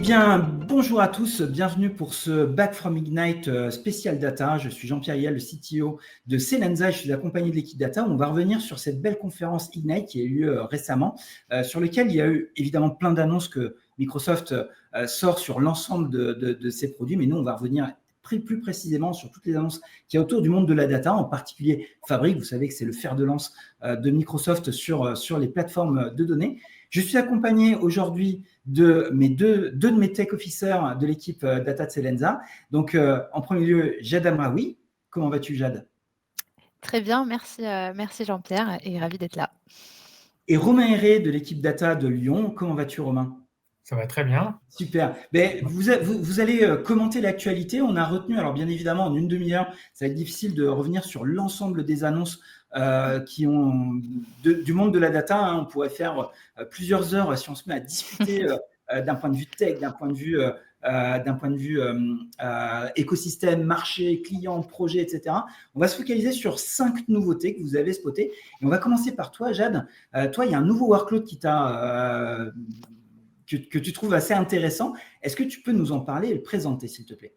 Eh bien, bonjour à tous, bienvenue pour ce Back from Ignite spécial data. Je suis Jean-Pierre Hyal, le CTO de Selensa, et je suis accompagné de l'équipe data. On va revenir sur cette belle conférence Ignite qui a eu lieu récemment, sur laquelle il y a eu évidemment plein d'annonces que Microsoft sort sur l'ensemble de ses produits, mais nous, on va revenir plus précisément sur toutes les annonces qu'il y a autour du monde de la data, en particulier Fabric. Vous savez que c'est le fer de lance de Microsoft sur les plateformes de données. Je suis accompagné aujourd'hui de deux de mes tech officers de l'équipe data de Selensa. Donc, en premier lieu, Jade Amraoui. Comment vas-tu, Jade? Très bien, merci Jean-Pierre et ravi d'être là. Et Romain Héré de l'équipe data de Lyon. Comment vas-tu, Romain? Ça va très bien. Super. Mais vous allez commenter l'actualité. On a retenu, alors bien évidemment, en une demi-heure, ça va être difficile de revenir sur l'ensemble des annonces qui ont du monde de la data. Hein. On pourrait faire plusieurs heures si on se met à discuter d'un point de vue tech, d'un point de vue écosystème, marché, client, projet, etc. On va se focaliser sur 5 nouveautés que vous avez spotées. Et on va commencer par toi, Jade. Toi, il y a un nouveau workload qui t'a que tu trouves assez intéressant. Est-ce que tu peux nous en parler et le présenter, s'il te plaît?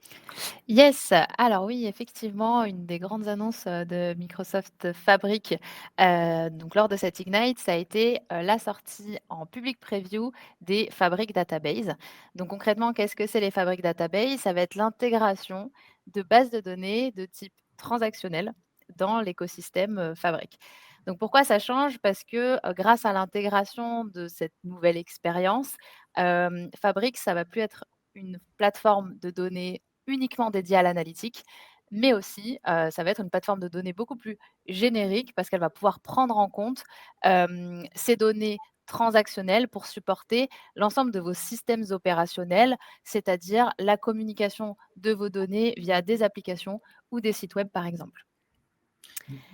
Yes, alors oui, effectivement, une des grandes annonces de Microsoft Fabric, donc lors de cette Ignite, ça a été la sortie en public preview des Fabric Database. Donc concrètement, qu'est-ce que c'est les Fabric Database? Ça va être l'intégration de bases de données de type transactionnel dans l'écosystème Fabric. Donc pourquoi ça change? Parce que grâce à l'intégration de cette nouvelle expérience, Fabric, ça va plus être une plateforme de données uniquement dédiée à l'analytique, mais aussi, ça va être une plateforme de données beaucoup plus générique parce qu'elle va pouvoir prendre en compte, ces données transactionnelles pour supporter l'ensemble de vos systèmes opérationnels, c'est-à-dire la communication de vos données via des applications ou des sites web, par exemple.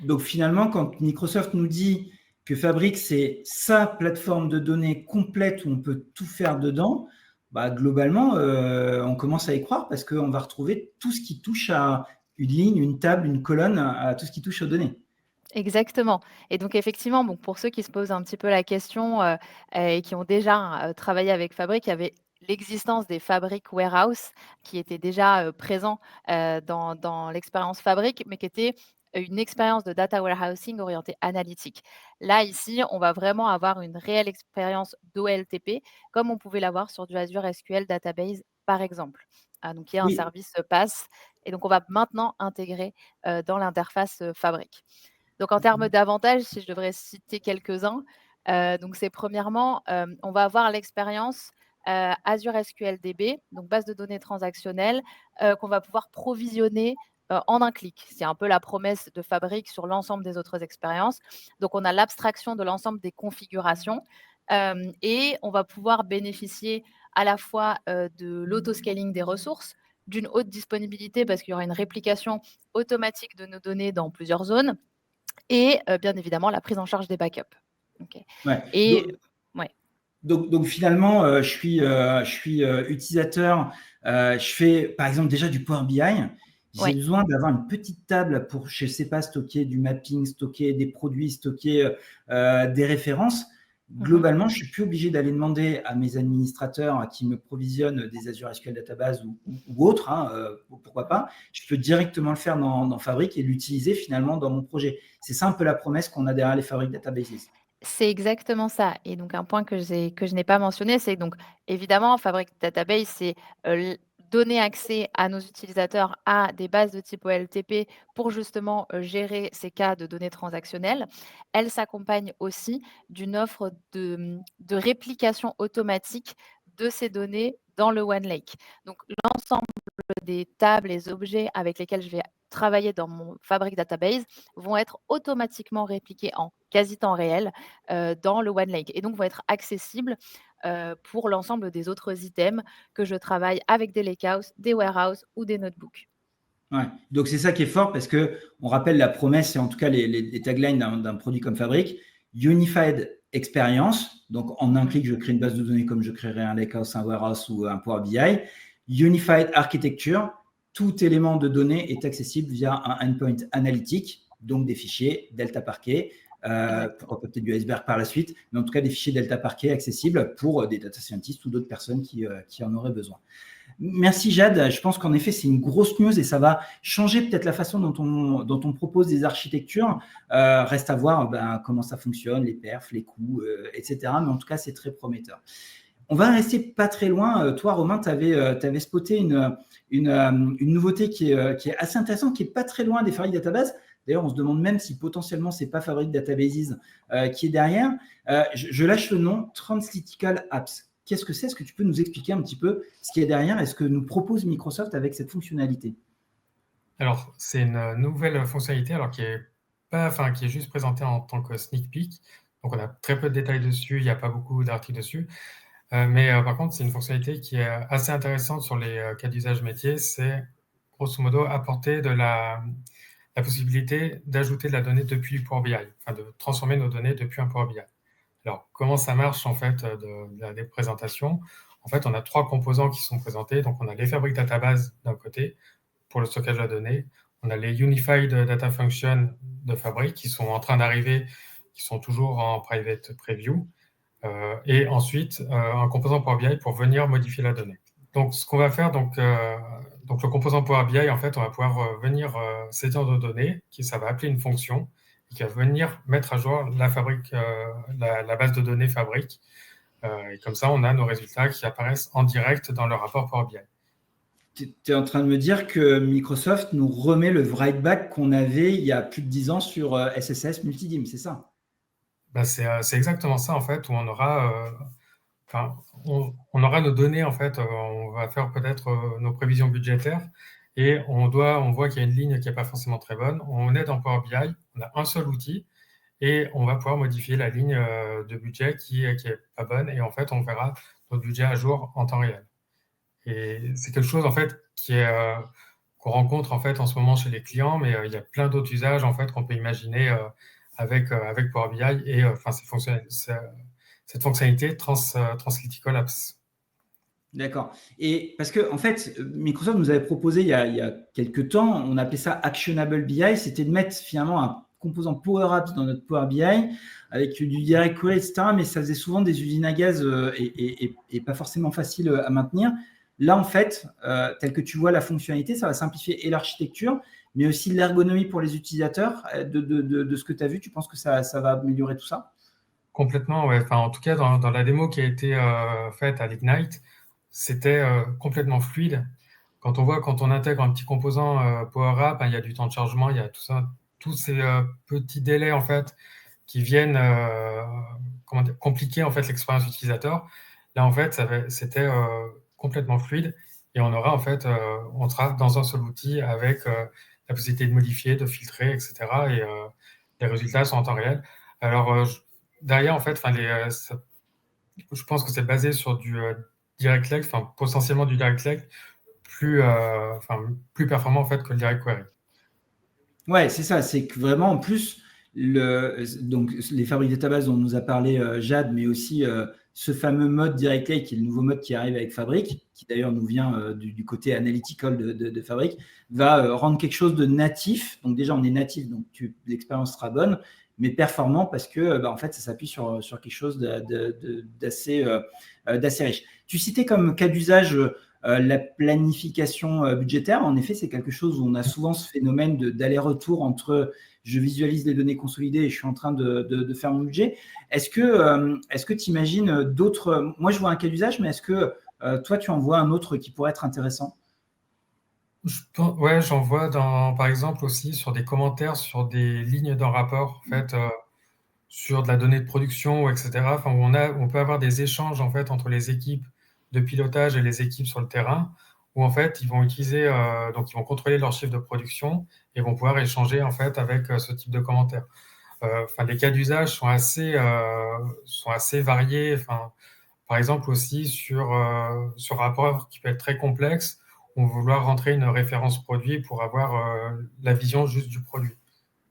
Donc finalement, quand Microsoft nous dit que Fabric, c'est sa plateforme de données complète où on peut tout faire dedans, bah, globalement, on commence à y croire parce qu'on va retrouver tout ce qui touche à une ligne, une table, une colonne, à tout ce qui touche aux données. Exactement, et donc effectivement, bon, pour ceux qui se posent un petit peu la question, et qui ont déjà, travaillé avec Fabric, il y avait l'existence des Fabric Warehouse qui étaient déjà, présents, dans l'expérience Fabric, mais qui était une expérience de data warehousing orientée analytique. Là, ici, on va vraiment avoir une réelle expérience d'OLTP, comme on pouvait l'avoir sur du Azure SQL Database, par exemple. Ah, donc il y a un Oui. service, PaaS, et donc on va maintenant intégrer, dans l'interface, Fabric. Donc en termes d'avantages, si je devrais citer quelques-uns, donc c'est premièrement, on va avoir l'expérience, Azure SQL DB, donc base de données transactionnelle, qu'on va pouvoir provisionner, en un clic. C'est un peu la promesse de Fabric sur l'ensemble des autres expériences. Donc on a l'abstraction de l'ensemble des configurations, et on va pouvoir bénéficier à la fois, de l'autoscaling des ressources, d'une haute disponibilité parce qu'il y aura une réplication automatique de nos données dans plusieurs zones, et bien évidemment la prise en charge des backups. OK. Ouais. Et ouais. Donc finalement, je suis utilisateur, je fais par exemple déjà du Power BI. J'ai Ouais. besoin d'avoir une petite table pour, je ne sais pas, stocker du mapping, stocker des produits, stocker des références. Mmh. Globalement, je ne suis plus obligé d'aller demander à mes administrateurs qui me provisionnent des Azure SQL Database ou autres, hein, pourquoi pas. Je peux directement le faire dans Fabric et l'utiliser finalement dans mon projet. C'est ça un peu la promesse qu'on a derrière les Fabric Databases. C'est exactement ça, et donc un point que je n'ai pas mentionné, c'est donc évidemment Fabric Database, c'est, l donner accès à nos utilisateurs à des bases de type OLTP pour justement, gérer ces cas de données transactionnelles. Elle s'accompagne aussi d'une offre de réplication automatique de ces données dans le OneLake. Donc l'ensemble des tables, les objets avec lesquels je vais travailler dans mon Fabric Database vont être automatiquement répliqués en quasi temps réel, dans le OneLake, et donc vont être accessibles, pour l'ensemble des autres items que je travaille avec des lakehouse, des warehouse ou des notebooks. Ouais. Donc c'est ça qui est fort parce que on rappelle la promesse et en tout cas les taglines d'un produit comme Fabric, Unified Experience. Donc en un Mmh. clic, je crée une base de données comme je créerais un lakehouse, un warehouse ou un Power BI. Unified Architecture, tout élément de données est accessible via un endpoint analytique, donc des fichiers Delta Parquet, pourquoi pas peut-être du Iceberg par la suite, mais en tout cas des fichiers Delta Parquet accessibles pour des data scientists ou d'autres personnes qui en auraient besoin. Merci Jade, je pense qu'en effet c'est une grosse news et ça va changer peut-être la façon dont on propose des architectures. Reste à voir comment ça fonctionne, les perfs, les coûts, etc. Mais en tout cas c'est très prometteur. On va rester pas très loin. Toi Romain, tu avais spoté une nouveauté qui est assez intéressante, qui est pas très loin des Fabric Databases. D'ailleurs, on se demande même si potentiellement c'est pas Fabric Databases qui est derrière. Je lâche le nom, Translytical Apps. Qu'est-ce que c'est? Est-ce que tu peux nous expliquer un petit peu ce qu'il y a derrière et ce que nous propose Microsoft avec cette fonctionnalité? Alors, c'est une nouvelle fonctionnalité qui est juste présentée en tant que sneak peek. Donc, on a très peu de détails dessus, il n'y a pas beaucoup d'articles dessus. Mais par contre, c'est une fonctionnalité qui est assez intéressante sur les cas d'usage métier. C'est grosso modo apporter la possibilité d'ajouter de la donnée depuis Power BI, de transformer nos données depuis un Power BI. Alors, comment ça marche en fait des présentations? En fait, on a 3 composants qui sont présentés. Donc, on a les Fabric Databases d'un côté pour le stockage de la donnée. On a les Unified Data Functions de Fabric qui sont en train d'arriver, qui sont toujours en private preview. Et ensuite, un composant Power BI pour venir modifier la donnée. Donc, ce qu'on va faire, donc le composant Power BI, en fait, on va pouvoir venir saisir nos données, ça va appeler une fonction, qui va venir mettre à jour la base de données Fabric. Et comme ça, on a nos résultats qui apparaissent en direct dans le rapport Power BI. Tu es en train de me dire que Microsoft nous remet le write back qu'on avait il y a plus de 10 ans sur SSS Multidim, c'est ça? C'est exactement ça, en fait, où on aura nos données, en fait, on va faire peut-être nos prévisions budgétaires et on voit qu'il y a une ligne qui n'est pas forcément très bonne. On est dans Power BI, on a un seul outil et on va pouvoir modifier la ligne de budget qui est pas bonne et en fait, on verra notre budget à jour en temps réel. Et c'est quelque chose, en fait, qu'on rencontre, en fait, en ce moment chez les clients, mais il y a plein d'autres usages, en fait, qu'on peut imaginer avec Power BI et cette fonctionnalité Translytical Apps. D'accord. Et parce que, en fait, Microsoft nous avait proposé il y a quelques temps, on appelait ça Actionable BI, c'était de mettre finalement un composant Power Apps dans notre Power BI avec du direct query, etc. Mais ça faisait souvent des usines à gaz et pas forcément facile à maintenir. Là, en fait, tel que tu vois la fonctionnalité, ça va simplifier et l'architecture, mais aussi l'ergonomie pour les utilisateurs. De ce que tu as vu, tu penses que ça va améliorer tout ça? Complètement, ouais. En tout cas, dans la démo qui a été faite à l'Ignite, c'était complètement fluide. Quand on intègre un petit composant Power App, il y a du temps de chargement, il y a tout ça, tous ces petits délais en fait qui viennent compliquer en fait l'expérience utilisateur. Là, en fait, c'était complètement fluide et on sera dans un seul outil avec la possibilité de modifier, de filtrer, etc. Et les résultats sont en temps réel. Alors, derrière, en fait, je pense que c'est basé sur du direct lake, potentiellement du direct lake plus performant en fait que le direct query. Ouais, c'est ça. C'est que vraiment, en plus, donc les Fabric Databases dont nous a parlé Jade, mais aussi ce fameux mode Direct Lake, qui est le nouveau mode qui arrive avec Fabric, qui d'ailleurs nous vient du côté analytical de Fabric, va rendre quelque chose de natif. Donc déjà, on est natif, donc l'expérience sera bonne, mais performant parce que en fait, ça s'appuie sur quelque chose d'assez riche. Tu citais comme cas d'usage la planification budgétaire. En effet, c'est quelque chose où on a souvent ce phénomène d'aller-retour entre je visualise les données consolidées et je suis en train de faire mon budget. Est-ce que tu imagines d'autres... Moi, je vois un cas d'usage, mais est-ce que toi, tu en vois un autre qui pourrait être intéressant? Ouais, j'en vois par exemple aussi sur des commentaires, sur des lignes d'un rapport, en fait, sur de la donnée de production, etc. Où on peut avoir des échanges en fait entre les équipes de pilotage et les équipes sur le terrain, où en fait ils vont utiliser, donc ils vont contrôler leur chiffre de production et vont pouvoir échanger en fait avec ce type de commentaires. Les cas d'usage sont assez variés. Par exemple aussi sur un rapport qui peut être très complexe, on va vouloir rentrer une référence produit pour avoir la vision juste du produit.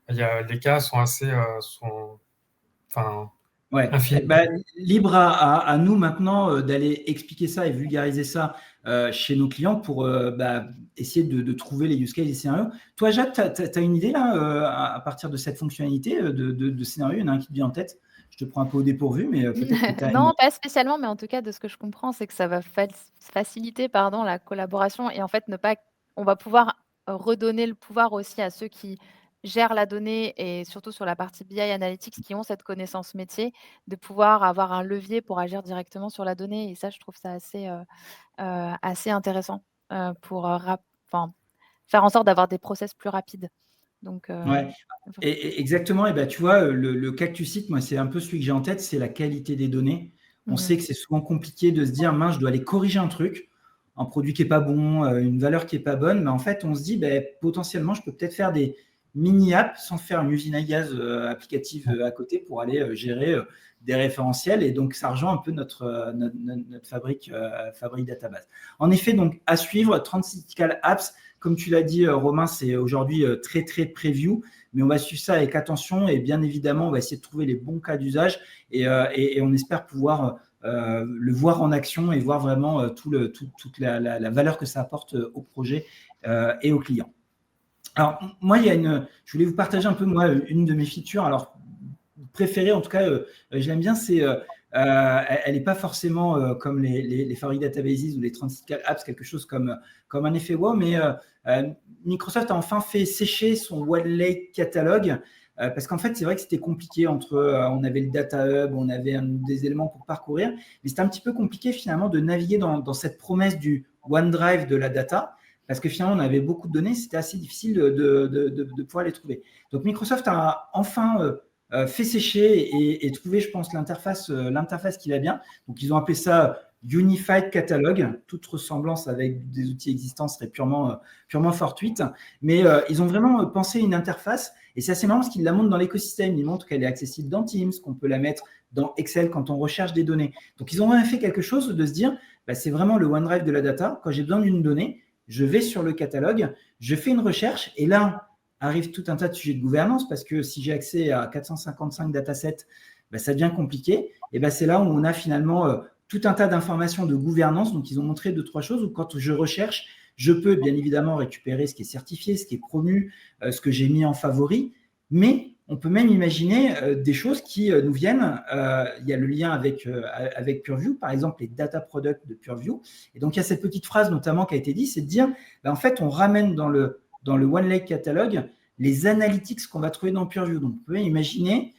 Les cas sont assez Ouais. Libre à nous maintenant d'aller expliquer ça et vulgariser ça chez nos clients pour essayer de trouver les use cases et scénarios. Toi, Jade, tu as une idée là à partir de cette fonctionnalité de scénario? Il y en a un qui te vient en tête. Je te prends un peu au dépourvu, mais peut-être que tu as Non, pas spécialement, mais en tout cas, de ce que je comprends, c'est que ça va faciliter la collaboration et en fait, on va pouvoir redonner le pouvoir aussi à ceux qui gèrent la donnée et surtout sur la partie BI Analytics qui ont cette connaissance métier, de pouvoir avoir un levier pour agir directement sur la donnée et ça, je trouve ça assez intéressant, pour, faire en sorte d'avoir des process plus rapides. Donc, Ouais. Et exactement. Et tu vois, le cas que tu cites, moi, c'est un peu celui que j'ai en tête, c'est la qualité des données. On sait que c'est souvent compliqué de se dire, mince, je dois aller corriger un truc, un produit qui est pas bon, une valeur qui est pas bonne. Mais en fait, on se dit, potentiellement, je peux peut-être faire des mini-apps sans faire une usine à gaz applicative à côté pour aller gérer des référentiels. Et donc, ça rejoint un peu notre fabrique database. En effet, donc, à suivre, Transical Apps. Comme tu l'as dit, Romain, c'est aujourd'hui très, très preview, mais on va suivre ça avec attention et bien évidemment, on va essayer de trouver les bons cas d'usage et on espère pouvoir le voir en action et voir vraiment toute la valeur que ça apporte au projet et aux clients. Alors, moi, je voulais vous partager un peu, moi, une de mes features. Alors, préférée, en tout cas, je l'aime bien, c'est elle n'est pas forcément comme les Fabric Databases ou les Transical Apps, quelque chose comme un effet wow, mais Microsoft a enfin fait sécher son OneLake catalogue parce qu'en fait, c'est vrai que c'était compliqué on avait le Data Hub, on avait des éléments pour parcourir, mais c'était un petit peu compliqué finalement de naviguer dans cette promesse du OneDrive de la data parce que finalement, on avait beaucoup de données, c'était assez difficile de pouvoir les trouver. Donc, Microsoft a enfin fait sécher et trouver, je pense, l'interface qui va bien. Donc, ils ont appelé ça Unified Catalog. Toute ressemblance avec des outils existants serait purement fortuite. Mais ils ont vraiment pensé une interface et c'est assez marrant parce qu'ils la montrent dans l'écosystème. Ils montrent qu'elle est accessible dans Teams, qu'on peut la mettre dans Excel quand on recherche des données. Donc, ils ont vraiment fait quelque chose de se dire, c'est vraiment le OneDrive de la data. Quand j'ai besoin d'une donnée, je vais sur le catalogue, je fais une recherche et là, arrive tout un tas de sujets de gouvernance parce que si j'ai accès à 455 datasets, ça devient compliqué. Et c'est là où on a finalement tout un tas d'informations de gouvernance. Donc, ils ont montré 2-3 choses où quand je recherche, je peux bien évidemment récupérer ce qui est certifié, ce qui est promu, ce que j'ai mis en favori, mais on peut même imaginer des choses qui nous viennent. Il y a le lien avec Purview, par exemple les data products de Purview. Et donc, il y a cette petite phrase notamment qui a été dit, c'est de dire, en fait, on ramène dans le OneLake Catalog les analytics qu'on va trouver dans Purview. Donc, vous pouvez imaginer,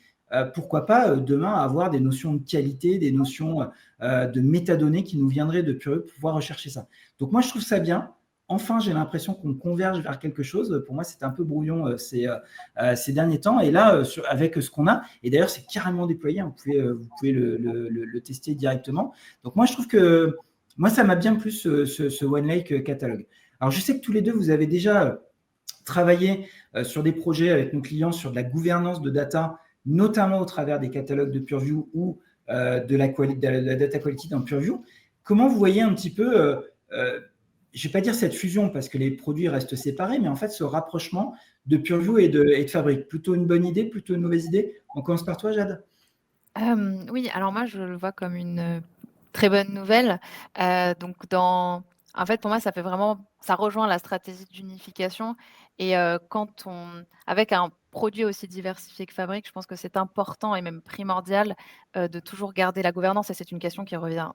pourquoi pas demain avoir des notions de qualité, des notions de métadonnées qui nous viendraient de Purview pour pouvoir rechercher ça. Donc, moi, je trouve ça bien. Enfin, j'ai l'impression qu'on converge vers quelque chose. Pour moi, c'était un peu brouillon ces derniers temps. Et là, avec ce qu'on a, et d'ailleurs, c'est carrément déployé. Vous pouvez le tester directement. Donc, moi, je trouve que ça m'a bien plu ce OneLake catalogue. Alors, je sais que tous les deux, vous avez déjà travaillé sur des projets avec nos clients sur de la gouvernance de data, notamment au travers des catalogues de Purview ou de la data quality dans Purview. Comment vous voyez un petit peu, je ne vais pas dire cette fusion parce que les produits restent séparés, mais en fait, ce rapprochement de Purview et de Fabric, plutôt une bonne idée, plutôt une mauvaise idée? On commence par toi, Jade. Oui, alors moi, je le vois comme une très bonne nouvelle. Donc, en fait, pour moi, ça rejoint la stratégie d'unification. Et avec un produit aussi diversifié que Fabric, je pense que c'est important et même primordial de toujours garder la gouvernance. Et c'est une question qui revient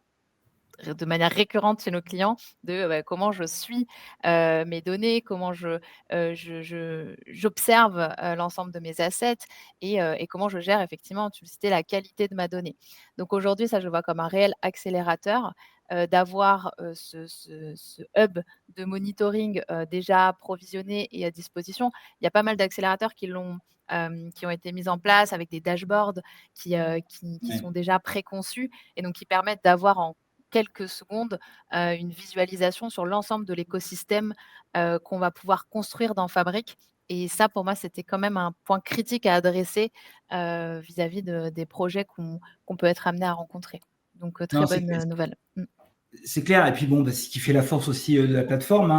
de manière récurrente chez nos clients de comment je suis mes données, comment j'observe l'ensemble de mes assets et comment je gère effectivement, tu le citais, la qualité de ma donnée. Donc aujourd'hui, ça, je le vois comme un réel accélérateur d'avoir ce hub de monitoring déjà provisionné et à disposition. Il y a pas mal d'accélérateurs qui ont été mis en place avec des dashboards qui sont déjà préconçus et donc qui permettent d'avoir en quelques secondes une visualisation sur l'ensemble de l'écosystème qu'on va pouvoir construire dans Fabric. Et ça, pour moi, c'était quand même un point critique à adresser vis-à-vis des projets qu'on peut être amené à rencontrer. Donc, très bonne nouvelle. C'est clair. Et puis, ce qui fait la force aussi de la plateforme,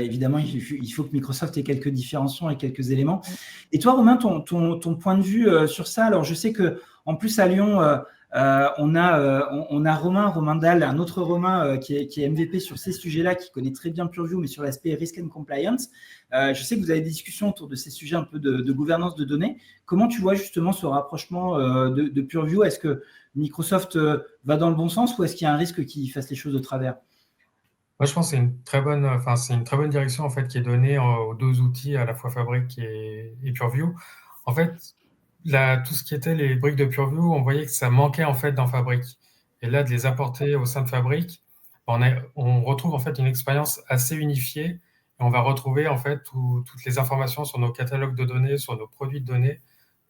évidemment, il faut que Microsoft ait quelques différenciations et quelques éléments. Et toi, Romain, ton point de vue sur ça? Alors, je sais qu'en plus, à Lyon, On a Romain Dalle, un autre Romain qui est MVP sur ces sujets-là, qui connaît très bien Purview, mais sur l'aspect risk and compliance. Je sais que vous avez des discussions autour de ces sujets un peu de gouvernance de données. Comment tu vois justement ce rapprochement de Purview? Est-ce que Microsoft va dans le bon sens ou est-ce qu'il y a un risque qu'il fasse les choses de travers? Moi, je pense que c'est une très bonne direction en fait qui est donnée aux deux outils, à la fois Fabric et Purview. En fait, tout ce qui était les briques de Purview, on voyait que ça manquait en fait dans Fabric. Et là, de les apporter au sein de Fabric, on retrouve en fait une expérience assez unifiée. Et on va retrouver en fait toutes les informations sur nos catalogues de données, sur nos produits de données,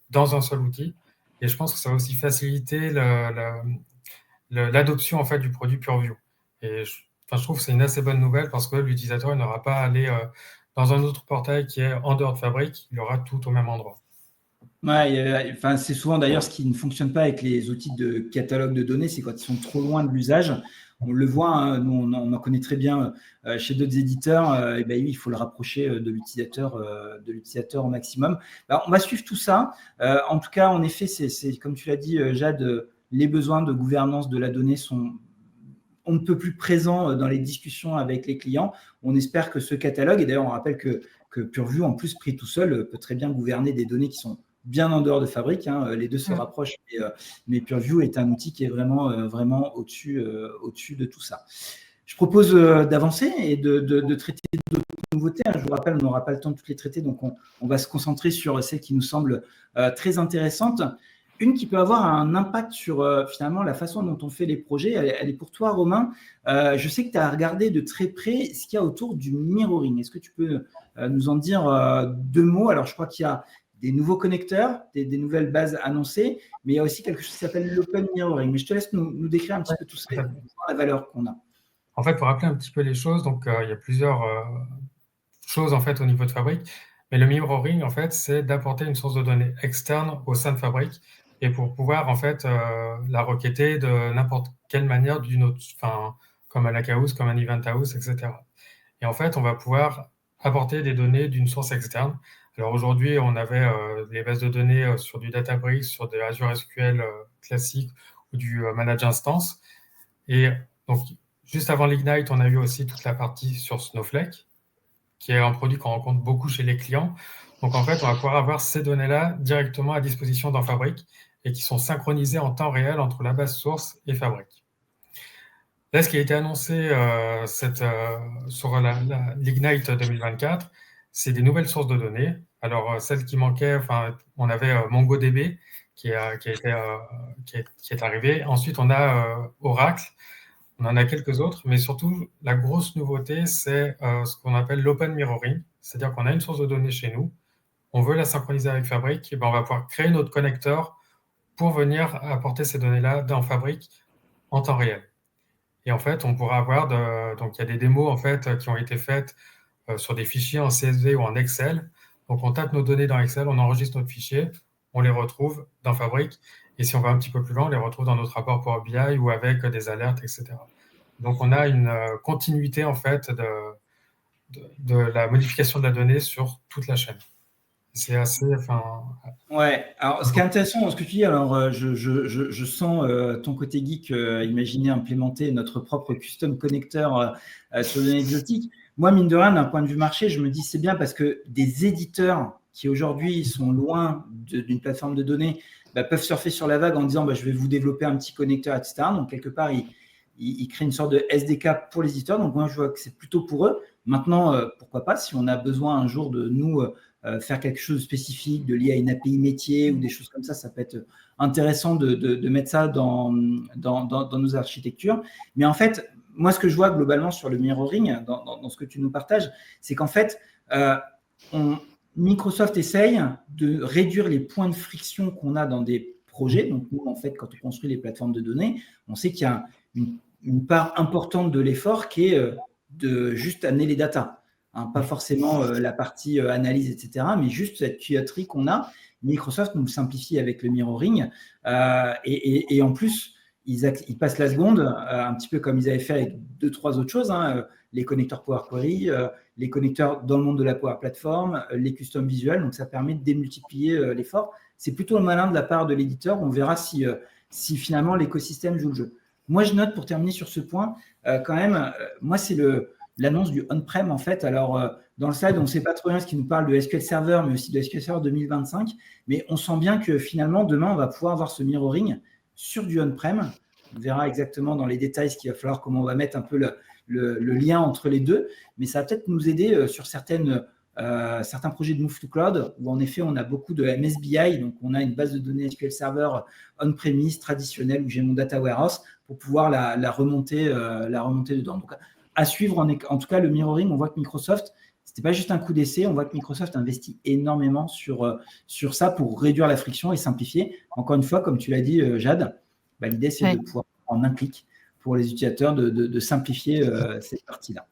dans un seul outil. Et je pense que ça va aussi faciliter l'adoption en fait du produit Purview. Et je trouve que c'est une assez bonne nouvelle parce que l'utilisateur n'aura pas à aller dans un autre portail qui est en dehors de Fabric, il aura tout au même endroit. Ouais, c'est souvent d'ailleurs ce qui ne fonctionne pas avec les outils de catalogue de données, c'est quand ils sont trop loin de l'usage. On le voit, hein, nous on en connaît très bien chez d'autres éditeurs, et ben oui, il faut le rapprocher de l'utilisateur au maximum. Alors, on va suivre tout ça. En tout cas, en effet, c'est comme tu l'as dit, Jade, les besoins de gouvernance de la donnée sont on ne peut plus présents dans les discussions avec les clients. On espère que ce catalogue, et d'ailleurs on rappelle que Purview, en plus pris tout seul, peut très bien gouverner des données qui sont bien en dehors de Fabric, hein. Les deux se rapprochent, mais Purview est un outil qui est vraiment au-dessus de tout ça. Je propose d'avancer et de traiter d'autres nouveautés. Je vous rappelle, on n'aura pas le temps de toutes les traiter, donc on va se concentrer sur celles qui nous semblent très intéressantes. Une qui peut avoir un impact sur finalement la façon dont on fait les projets, elle est pour toi, Romain. Je sais que tu as regardé de très près ce qu'il y a autour du mirroring. Est-ce que tu peux nous en dire deux mots? Alors, je crois qu'il y a des nouveaux connecteurs, des nouvelles bases annoncées, mais il y a aussi quelque chose qui s'appelle l'open mirroring. Mais je te laisse nous décrire un petit peu tout ça, la valeur qu'on a. En fait, pour rappeler un petit peu les choses, donc il y a plusieurs choses en fait au niveau de Fabric, mais le mirroring en fait, c'est d'apporter une source de données externe au sein de Fabric et pour pouvoir en fait la requêter de n'importe quelle manière d'une autre, comme un Lakehouse, comme un Event House, etc. Et en fait, on va pouvoir apporter des données d'une source externe. Alors aujourd'hui, on avait les bases de données sur du Databricks, sur de Azure SQL classique ou du Managed Instance. Et donc, juste avant l'Ignite, on a eu aussi toute la partie sur Snowflake, qui est un produit qu'on rencontre beaucoup chez les clients. Donc, en fait, on va pouvoir avoir ces données-là directement à disposition dans Fabric et qui sont synchronisées en temps réel entre la base source et Fabric. Là, ce qui a été annoncé sur l'Ignite 2024, c'est des nouvelles sources de données. Alors, celles qui manquaient, on avait MongoDB qui est arrivé. Ensuite, on a Oracle. On en a quelques autres, mais surtout, la grosse nouveauté, c'est ce qu'on appelle l'open mirroring. C'est-à-dire qu'on a une source de données chez nous, on veut la synchroniser avec Fabric, et ben on va pouvoir créer notre connecteur pour venir apporter ces données-là dans Fabric en temps réel. Et en fait, on pourra avoir, donc il y a des démos en fait qui ont été faites sur des fichiers en CSV ou en Excel. Donc on tape nos données dans Excel, on enregistre notre fichier, on les retrouve dans Fabric. Et si on va un petit peu plus loin, on les retrouve dans notre rapport Power BI ou avec des alertes, etc. Donc, on a une continuité, en fait, de la modification de la donnée sur toute la chaîne. C'est assez... Ouais, alors ce qui est intéressant dans ce que tu dis, alors je sens ton côté geek imaginer implémenter notre propre custom connecteur sur les données exotiques. Moi, mine de rien, d'un point de vue marché, je me dis c'est bien parce que des éditeurs qui aujourd'hui sont loin d'une plateforme de données peuvent surfer sur la vague en disant je vais vous développer un petit connecteur, etc. Donc, quelque part, ils créent une sorte de SDK pour les éditeurs. Donc, moi, je vois que c'est plutôt pour eux. Maintenant, pourquoi pas, si on a besoin un jour de nous faire quelque chose de spécifique, de lier à une API métier ou des choses comme ça peut être intéressant de mettre ça dans nos architectures. Mais en fait, moi, ce que je vois globalement sur le mirroring, dans ce que tu nous partages, c'est qu'en fait, Microsoft essaye de réduire les points de friction qu'on a dans des projets. Donc, nous, en fait, quand on construit les plateformes de données, on sait qu'il y a une part importante de l'effort qui est de juste amener les datas. Pas forcément la partie analyse, etc., mais juste cette tuyauterie qu'on a. Microsoft nous le simplifie avec le mirroring. Et en plus, ils passent la seconde, un petit peu comme ils avaient fait avec 2-3 autres choses, les connecteurs Power Query, les connecteurs dans le monde de la Power Platform, les custom visuels. Donc, ça permet de démultiplier l'effort. C'est plutôt le malin de la part de l'éditeur. On verra si si finalement l'écosystème joue le jeu. Moi, je note pour terminer sur ce point, quand même, moi, c'est l'annonce du on-prem en fait. Alors, dans le slide, on ne sait pas trop bien ce qui nous parle de SQL Server, mais aussi de SQL Server 2025. Mais on sent bien que finalement, demain, on va pouvoir avoir ce mirroring sur du on-prem. On verra exactement dans les détails ce qu'il va falloir, comment on va mettre un peu le lien entre les deux. Mais ça va peut-être nous aider sur certains projets de Move to Cloud, où en effet, on a beaucoup de MSBI. Donc, on a une base de données SQL Server on-premise traditionnelle où j'ai mon data warehouse pour pouvoir la remonter dedans. Donc, à suivre, en tout cas, le mirroring, on voit que Microsoft, ce n'était pas juste un coup d'essai, on voit que Microsoft investit énormément sur ça pour réduire la friction et simplifier. Encore une fois, comme tu l'as dit, Jade, l'idée, c'est de pouvoir, en un clic, pour les utilisateurs, de simplifier cette partie-là.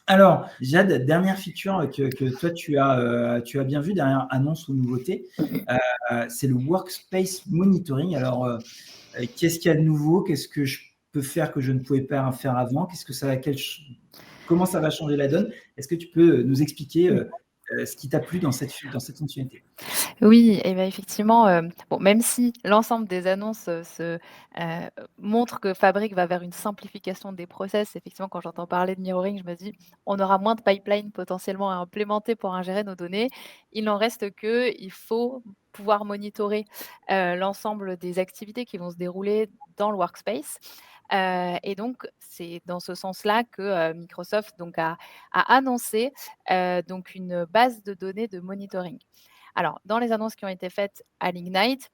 Alors, Jade, dernière feature que toi, tu as bien vu, dernière annonce ou nouveauté, c'est le Workspace Monitoring. Alors, qu'est-ce qu'il y a de nouveau? Qu'est-ce que je peux faire que je ne pouvais pas faire avant? Comment ça va changer la donne? Est-ce que tu peux nous expliquer ce qui t'a plu dans cette fonctionnalité? Oui, et bien effectivement, même si l'ensemble des annonces montrent que Fabric va vers une simplification des process, effectivement, quand j'entends parler de mirroring, je me dis on aura moins de pipeline potentiellement à implémenter pour ingérer nos données. Il n'en reste qu'il faut pouvoir monitorer l'ensemble des activités qui vont se dérouler dans le workspace. Et donc, c'est dans ce sens-là que Microsoft a annoncé donc une base de données de monitoring. Alors, dans les annonces qui ont été faites à l'Ignite,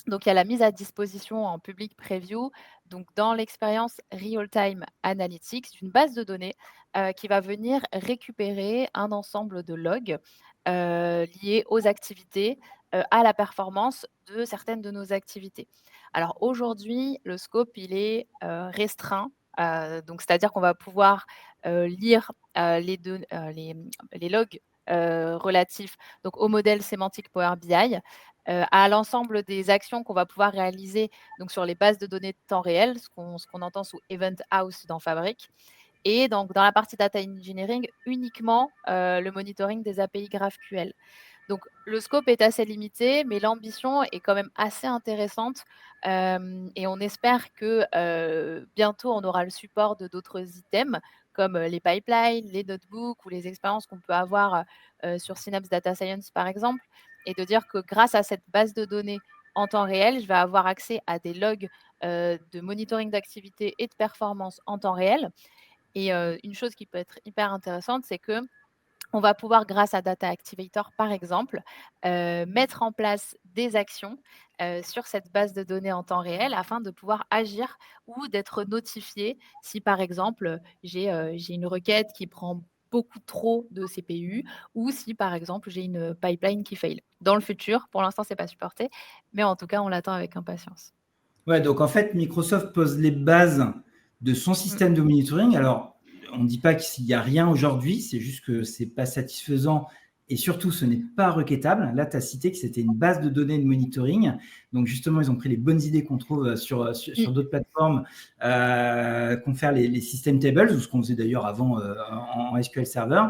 donc il y a la mise à disposition en public preview, donc dans l'expérience Real-Time Analytics, d'une base de données qui va venir récupérer un ensemble de logs liés aux activités, à la performance de certaines de nos activités. Alors aujourd'hui, le scope, il est restreint, donc c'est-à-dire qu'on va pouvoir lire les logs relatifs donc au modèle sémantique Power BI, à l'ensemble des actions qu'on va pouvoir réaliser donc sur les bases de données de temps réel, ce qu'on entend sous Event House dans Fabric. Et donc, dans la partie Data Engineering, uniquement le monitoring des API GraphQL. Donc, le scope est assez limité, mais l'ambition est quand même assez intéressante. Et on espère que bientôt, on aura le support de d'autres items, comme les pipelines, les notebooks ou les expériences qu'on peut avoir sur Synapse Data Science, par exemple. Et de dire que grâce à cette base de données en temps réel, je vais avoir accès à des logs de monitoring d'activité et de performance en temps réel. Et une chose qui peut être hyper intéressante, c'est que on va pouvoir, grâce à Data Activator, par exemple, mettre en place des actions sur cette base de données en temps réel afin de pouvoir agir ou d'être notifié si, par exemple, j'ai une requête qui prend beaucoup trop de CPU ou si, par exemple, j'ai une pipeline qui fail. Dans le futur, pour l'instant, ce n'est pas supporté, mais en tout cas, on l'attend avec impatience. Ouais, donc en fait, Microsoft pose les bases de son système de monitoring. Alors, on ne dit pas qu'il n'y a rien aujourd'hui, c'est juste que ce n'est pas satisfaisant et surtout, ce n'est pas requêtable. Là, tu as cité que c'était une base de données de monitoring. Donc, justement, ils ont pris les bonnes idées qu'on trouve sur d'autres plateformes, qu'on fait les system tables, ou ce qu'on faisait d'ailleurs avant en SQL Server.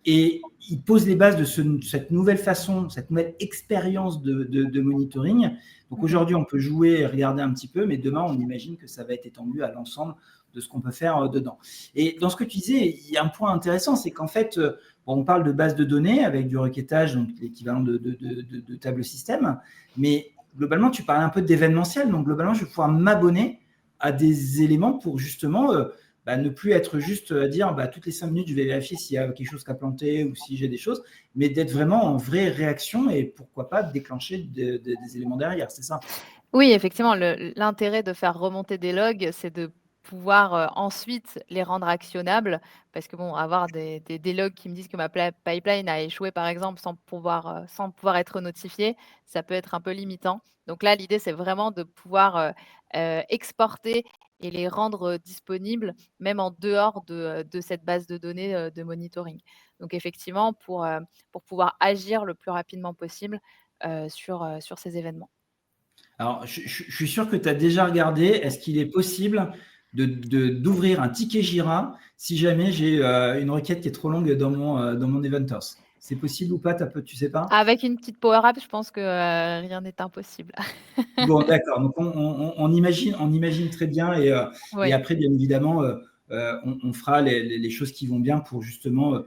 Et ils posent les bases de cette nouvelle façon, cette nouvelle expérience de monitoring. Donc aujourd'hui, on peut jouer et regarder un petit peu, mais demain, on imagine que ça va être étendu à l'ensemble de ce qu'on peut faire dedans. Et dans ce que tu disais, il y a un point intéressant, c'est qu'en fait, on parle de base de données avec du requêtage, donc l'équivalent de table système, mais globalement, tu parles un peu d'événementiel. Donc globalement, je vais pouvoir m'abonner à des éléments pour justement ne plus être juste à dire toutes les 5 minutes, je vais vérifier s'il y a quelque chose qui a planté ou si j'ai des choses, mais d'être vraiment en vraie réaction et pourquoi pas déclencher des éléments derrière, c'est ça? Oui, effectivement, l'intérêt de faire remonter des logs, c'est de pouvoir ensuite les rendre actionnables, parce que bon, avoir des logs qui me disent que ma pipeline a échoué, par exemple, sans pouvoir être notifié, ça peut être un peu limitant. Donc là, l'idée, c'est vraiment de pouvoir exporter et les rendre disponibles, même en dehors de cette base de données de monitoring. Donc effectivement, pour pouvoir agir le plus rapidement possible sur ces événements. Alors, je suis sûr que tu as déjà regardé, est-ce qu'il est possible d'ouvrir un ticket Jira si jamais j'ai une requête qui est trop longue dans mon Event House? C'est possible ou pas, tu sais pas? Avec une petite power app, je pense que rien n'est impossible. Bon, d'accord. Donc, on imagine très bien. Et Oui, après, bien évidemment, on fera les choses qui vont bien pour justement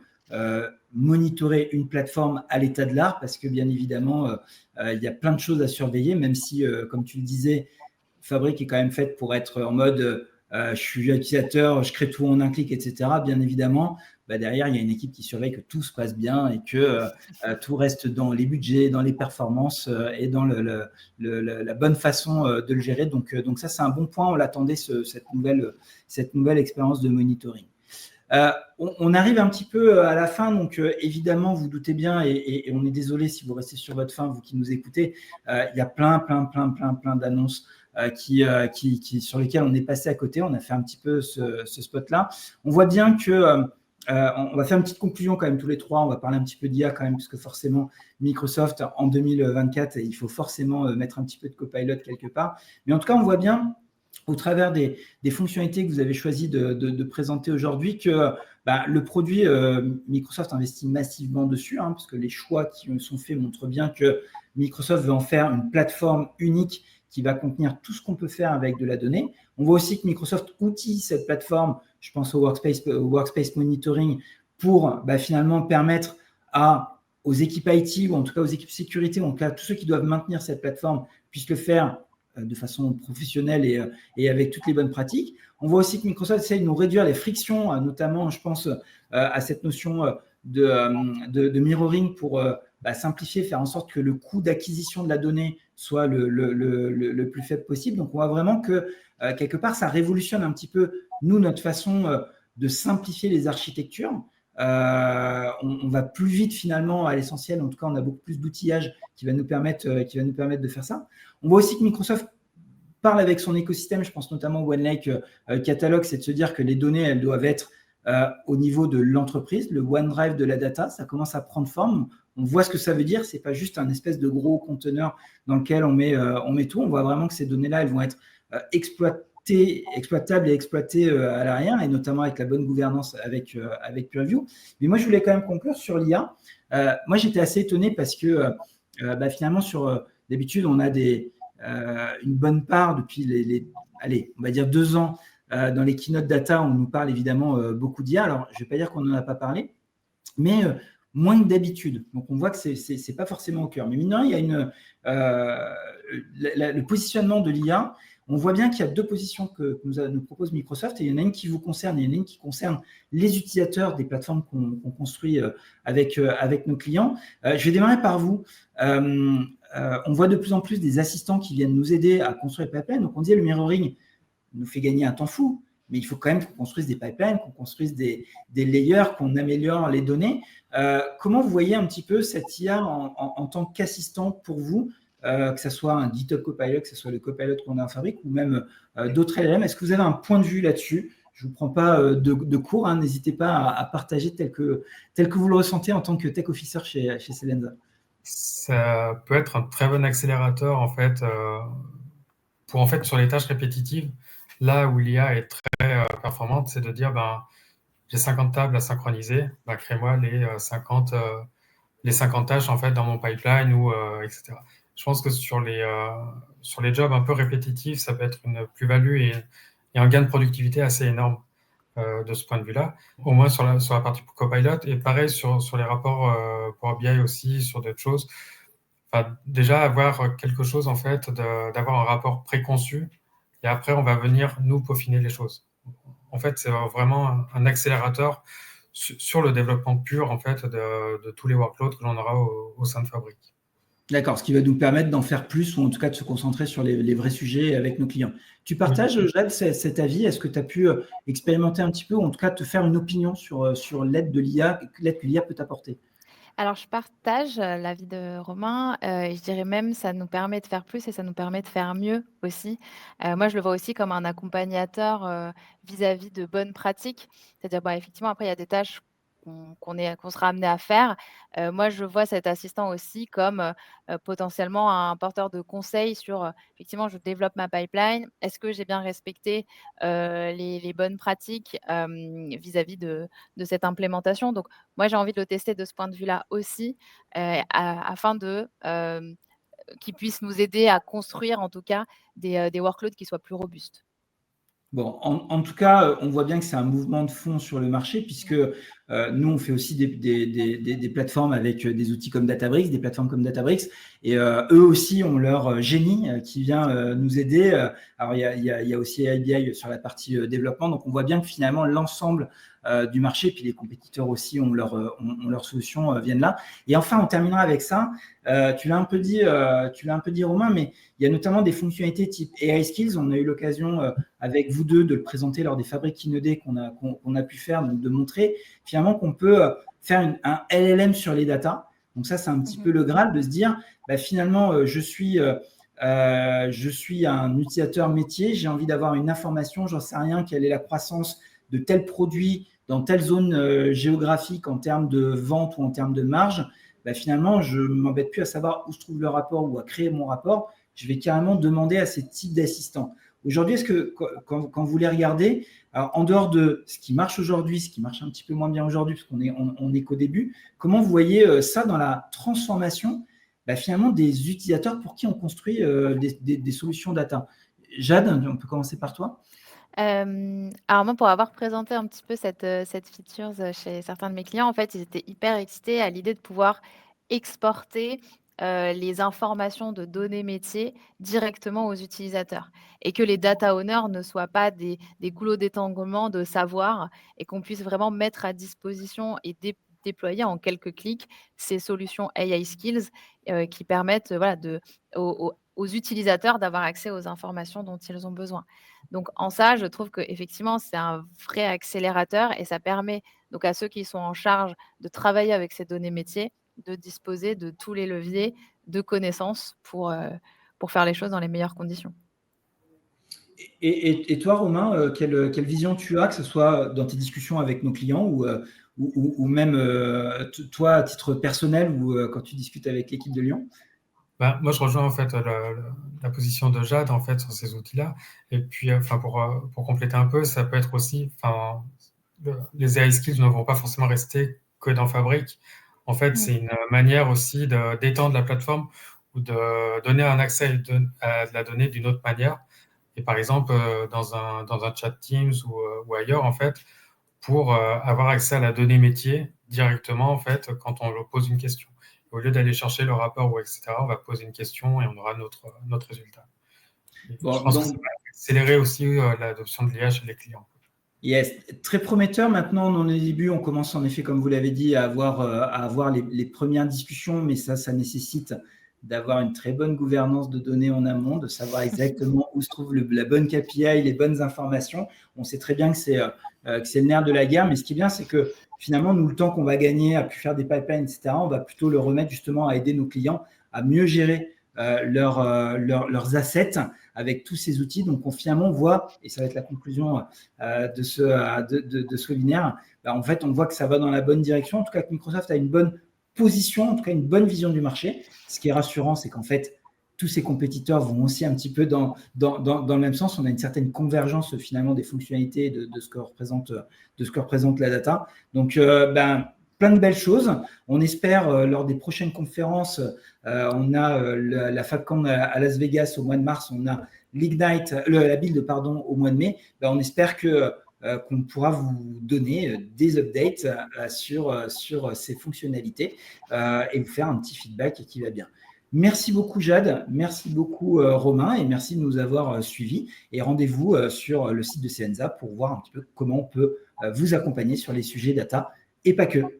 monitorer une plateforme à l'état de l'art, parce que bien évidemment, il y a plein de choses à surveiller, même si, comme tu le disais, Fabric est quand même faite pour être en mode je suis utilisateur, je crée tout en un clic, etc. Bien évidemment, bah, derrière, il y a une équipe qui surveille que tout se passe bien et que tout reste dans les budgets, dans les performances et dans la bonne façon de le gérer. Donc ça, c'est un bon point. On l'attendait, cette nouvelle expérience de monitoring. On arrive un petit peu à la fin, donc évidemment, vous doutez bien, et on est désolé si vous restez sur votre faim, vous qui nous écoutez, il y a plein d'annonces sur lesquelles on est passé à côté. On a fait un petit peu ce spot-là. On voit bien que on va faire une petite conclusion quand même tous les trois. On va parler un petit peu d'IA quand même, puisque forcément, Microsoft, en 2024, il faut forcément mettre un petit peu de Copilot quelque part. Mais en tout cas, on voit bien au travers des fonctionnalités que vous avez choisi de présenter aujourd'hui, que le produit, Microsoft investit massivement dessus, parce que les choix qui sont faits montrent bien que Microsoft veut en faire une plateforme unique qui va contenir tout ce qu'on peut faire avec de la donnée. On voit aussi que Microsoft outille cette plateforme, je pense au Workspace Monitoring, pour finalement permettre aux équipes IT, ou en tout cas aux équipes sécurité, ou en tout cas tous ceux qui doivent maintenir cette plateforme, puissent le faire de façon professionnelle et avec toutes les bonnes pratiques. On voit aussi que Microsoft essaie de nous réduire les frictions, notamment, je pense, à cette notion de mirroring pour simplifier, faire en sorte que le coût d'acquisition de la donnée soit le plus faible possible. Donc, on voit vraiment que, quelque part, ça révolutionne un petit peu, nous, notre façon de simplifier les architectures. On va plus vite finalement à l'essentiel. En tout cas, on a beaucoup plus d'outillage qui va nous permettre de faire ça. On voit aussi que Microsoft parle avec son écosystème, je pense notamment au OneLake Catalog, c'est de se dire que les données, elles doivent être au niveau de l'entreprise, le OneDrive de la data, ça commence à prendre forme. On voit ce que ça veut dire, c'est pas juste un espèce de gros conteneur dans lequel on met tout. On voit vraiment que ces données-là, elles vont être exploitables et exploitées à l'arrière, et notamment avec la bonne gouvernance avec Purview. Mais moi, je voulais quand même conclure sur l'IA. Moi, j'étais assez étonné parce que finalement, d'habitude, on a une bonne part depuis allez, on va dire 2 ans dans les keynote data, on nous parle évidemment beaucoup d'IA. Alors, je ne vais pas dire qu'on n'en a pas parlé, mais moins que d'habitude. Donc, on voit que ce n'est pas forcément au cœur. Mais mine de rien, il y a le positionnement de l'IA. On voit bien qu'il y a 2 positions que nous propose Microsoft, et il y en a une qui vous concerne, et il y en a une qui concerne les utilisateurs des plateformes qu'on construit avec nos clients. Je vais démarrer par vous. On voit de plus en plus des assistants qui viennent nous aider à construire les pipelines. Donc, on dit le mirroring nous fait gagner un temps fou, mais il faut quand même qu'on construise des pipelines, qu'on construise des layers, qu'on améliore les données. Comment vous voyez un petit peu cette IA en tant qu'assistant pour vous, que ce soit un GitHub Copilot, que ce soit le Copilot qu'on a en fabrique, ou même d'autres LLM? Est-ce que vous avez un point de vue là-dessus? Je ne vous prends pas de cours, n'hésitez pas à partager tel que vous le ressentez en tant que Tech Officer chez Selensa. Ça peut être un très bon accélérateur, en fait, pour, en fait, sur les tâches répétitives. Là où l'IA est très performante, c'est de dire, j'ai 50 tables à synchroniser, crée-moi les 50 tâches, en fait, dans mon pipeline, ou etc. Je pense que sur les jobs un peu répétitifs, ça peut être une plus-value et un gain de productivité assez énorme de ce point de vue-là, au moins sur la partie Copilot. Et pareil sur les rapports Power BI aussi, sur d'autres choses. Enfin, déjà avoir quelque chose, en fait, d'avoir un rapport préconçu, et après on va venir nous peaufiner les choses. En fait, c'est vraiment un accélérateur sur le développement pur, en fait, de tous les workloads que l'on aura au sein de Fabric. D'accord, ce qui va nous permettre d'en faire plus, ou en tout cas de se concentrer sur les vrais sujets avec nos clients. Tu partages, Jade, cet avis? Est-ce que tu as pu expérimenter un petit peu, ou en tout cas te faire une opinion sur l'aide que l'IA peut t'apporter? Alors, je partage l'avis de Romain. Et je dirais même, ça nous permet de faire plus et ça nous permet de faire mieux aussi. Moi, je le vois aussi comme un accompagnateur vis-à-vis de bonnes pratiques. C'est-à-dire, effectivement, après, il y a des tâches qu'on sera amené à faire. Moi, je vois cet assistant aussi comme potentiellement un porteur de conseils sur, effectivement, je développe ma pipeline. Est-ce que j'ai bien respecté les bonnes pratiques vis-à-vis de cette implémentation? Donc, moi, j'ai envie de le tester de ce point de vue-là aussi, afin qu'il puisse nous aider à construire, en tout cas, des workloads qui soient plus robustes. Bon, en tout cas, on voit bien que c'est un mouvement de fond sur le marché, puisque nous, on fait aussi des plateformes avec des outils comme Databricks, des plateformes comme Databricks, et eux aussi ont leur génie qui vient nous aider. Alors, il y a aussi IBI sur la partie développement, donc on voit bien que finalement, l'ensemble du marché, puis les compétiteurs aussi ont leurs solutions, viennent là. Et enfin, on terminera avec ça. Tu l'as un peu dit, Romain, mais il y a notamment des fonctionnalités type AI Skills. On a eu l'occasion avec vous deux de le présenter lors des Fabric Keynote qu'on a pu faire, donc de montrer finalement qu'on peut faire un LLM sur les datas. Donc ça, c'est un petit peu le Graal de se dire, finalement, je suis un utilisateur métier, j'ai envie d'avoir une information, j'en sais rien, quelle est la croissance de tel produit dans telle zone géographique en termes de vente ou en termes de marge. Finalement, je ne m'embête plus à savoir où se trouve le rapport ou à créer mon rapport. Je vais carrément demander à ces types d'assistants. Aujourd'hui, est-ce que quand vous les regardez, alors en dehors de ce qui marche aujourd'hui, ce qui marche un petit peu moins bien aujourd'hui, parce qu'on est qu'au début, comment vous voyez ça dans la transformation finalement des utilisateurs pour qui on construit des solutions data? Jade, on peut commencer par toi. Alors moi, pour avoir présenté un petit peu cette feature chez certains de mes clients, en fait, ils étaient hyper excités à l'idée de pouvoir exporter les informations de données métiers directement aux utilisateurs et que les data owners ne soient pas des goulots d'étranglement de savoir et qu'on puisse vraiment mettre à disposition et déployer en quelques clics ces solutions AI Skills qui permettent aux utilisateurs d'avoir accès aux informations dont ils ont besoin. Donc en ça, je trouve qu'effectivement, c'est un vrai accélérateur et ça permet donc à ceux qui sont en charge de travailler avec ces données métiers de disposer de tous les leviers de connaissances pour faire les choses dans les meilleures conditions. Et toi, Romain, quelle vision tu as, que ce soit dans tes discussions avec nos clients ou même toi, à titre personnel ou quand tu discutes avec l'équipe de Lyon? Moi, je rejoins en fait la position de Jade en fait sur ces outils-là. Et puis, pour compléter un peu, ça peut être aussi, les AI skills ne vont pas forcément rester que dans Fabric. En fait, c'est une manière aussi d'étendre la plateforme ou de donner un accès à la donnée d'une autre manière. Et par exemple, dans un chat Teams ou ailleurs, en fait, pour avoir accès à la donnée métier directement, en fait, quand on leur pose une question. Au lieu d'aller chercher le rapport ou etc., on va poser une question et on aura notre résultat. Bon, je pense que ça va accélérer aussi l'adoption de l'IA chez les clients. Yes, très prometteur. Maintenant, dans les débuts, on commence en effet, comme vous l'avez dit, à avoir les premières discussions, mais ça nécessite d'avoir une très bonne gouvernance de données en amont, de savoir exactement où se trouve la bonne KPI, les bonnes informations. On sait très bien que c'est le nerf de la guerre, mais ce qui est bien, c'est que finalement, nous, le temps qu'on va gagner à pu faire des pipelines, etc., on va plutôt le remettre justement à aider nos clients à mieux gérer leurs assets avec tous ces outils. Donc, finalement, on voit, et ça va être la conclusion de ce webinaire, en fait, on voit que ça va dans la bonne direction. En tout cas, que Microsoft a une bonne position, en tout cas une bonne vision du marché. Ce qui est rassurant, c'est qu'en fait, tous ces compétiteurs vont aussi un petit peu dans le même sens. On a une certaine convergence finalement des fonctionnalités de ce que représente la data. Donc, plein de belles choses. On espère lors des prochaines conférences, on a la FabCon à Las Vegas au mois de mars, on a l'Ignite, la Build au mois de mai. On espère qu'on pourra vous donner des updates sur ces fonctionnalités et vous faire un petit feedback qui va bien. Merci beaucoup Jade, merci beaucoup Romain et merci de nous avoir suivis et rendez-vous sur le site de Selensa pour voir un petit peu comment on peut vous accompagner sur les sujets data et pas que.